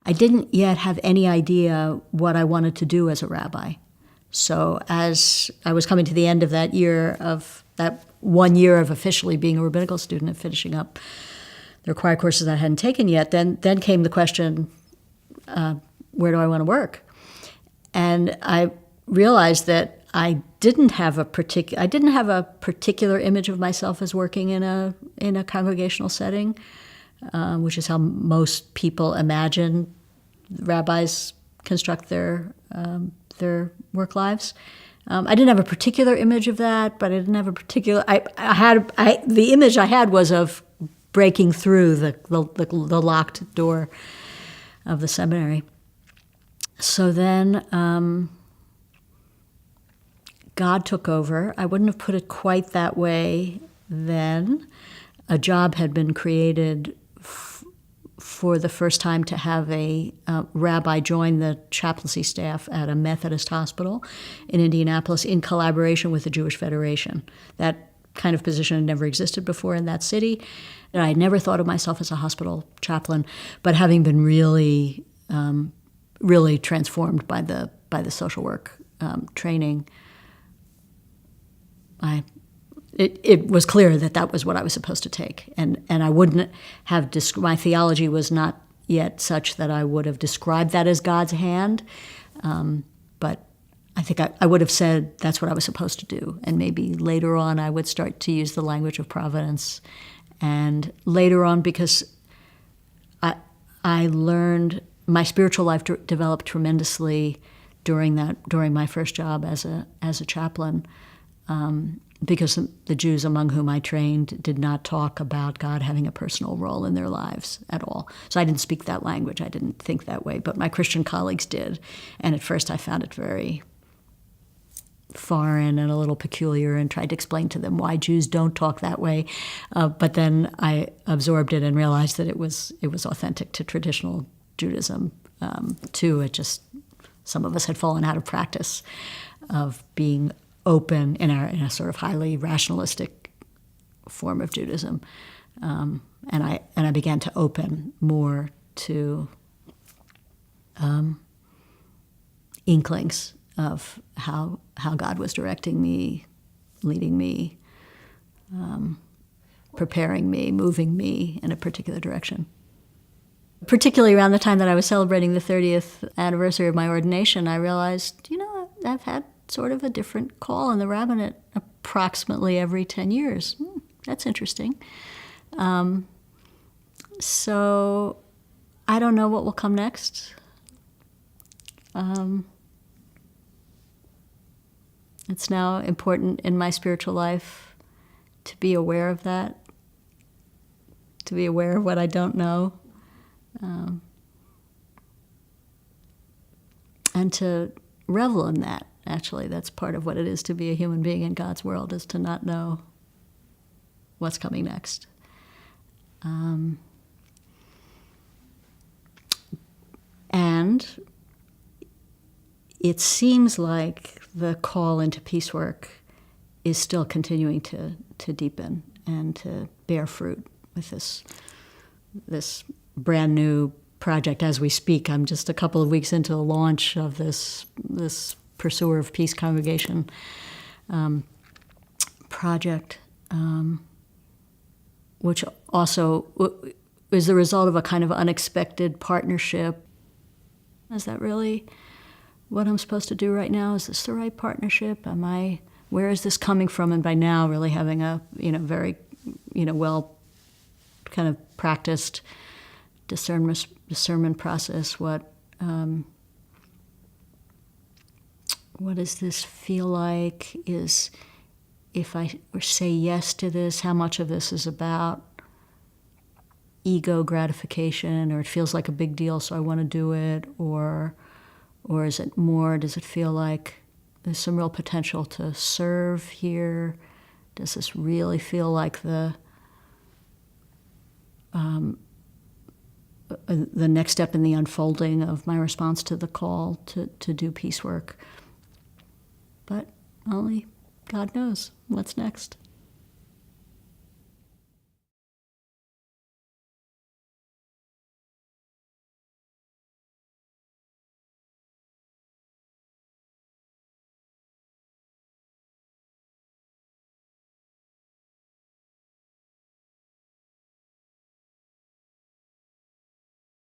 I didn't yet have any idea what I wanted to do as a rabbi. So as I was coming to the end of that 1 year of officially being a rabbinical student and finishing up the required courses I hadn't taken yet, then came the question, where do I want to work? And I realized that I didn't have a particular image of myself as working in a congregational setting, which is how most people imagine rabbis construct their work lives. I didn't have a particular image of that, but I didn't have a particular. The image I had was of breaking through the locked door of the seminary. So then God took over. I wouldn't have put it quite that way then. A job had been created for the first time to have a rabbi join the chaplaincy staff at a Methodist hospital in Indianapolis in collaboration with the Jewish Federation. That kind of position had never existed before in that city. And I had never thought of myself as a hospital chaplain, but having been really, really transformed by the social work training, it was clear that was what I was supposed to take. And I wouldn't have, my theology was not yet such that I would have described that as God's hand. But I think I would have said that's what I was supposed to do. And maybe later on I would start to use the language of providence. And later on, because I learned, my spiritual life developed tremendously during my first job as a chaplain. Because the Jews among whom I trained did not talk about God having a personal role in their lives at all. So I didn't speak that language. I didn't think that way. But my Christian colleagues did. And at first I found it very foreign and a little peculiar and tried to explain to them why Jews don't talk that way. But then I absorbed it and realized that it was authentic to traditional Judaism, too. Some of us had fallen out of practice of being open in a sort of highly rationalistic form of Judaism, and I began to open more to inklings of how God was directing me, leading me, preparing me, moving me in a particular direction. Particularly around the time that I was celebrating the 30th anniversary of my ordination, I realized, I've had sort of a different call in the rabbinate approximately every 10 years. That's interesting. So I don't know what will come next. It's now important in my spiritual life to be aware of that, to be aware of what I don't know, and to revel in that. Actually, that's part of what it is to be a human being in God's world, is to not know what's coming next. And it seems like the call into peace work is still continuing to deepen and to bear fruit with this brand new project as we speak. I'm just a couple of weeks into the launch of this Pursuer of Peace Congregation project, which also is the result of a kind of unexpected partnership. Is that really what I'm supposed to do right now? Is this the right partnership? Where is this coming from? And by now, really having a very well kind of practiced discernment process. What does this feel like? If I say yes to this, how much of this is about ego gratification, or it feels like a big deal, so I want to do it, or is it more, does it feel like there's some real potential to serve here? Does this really feel like the next step in the unfolding of my response to the call to do peace work? But only God knows what's next.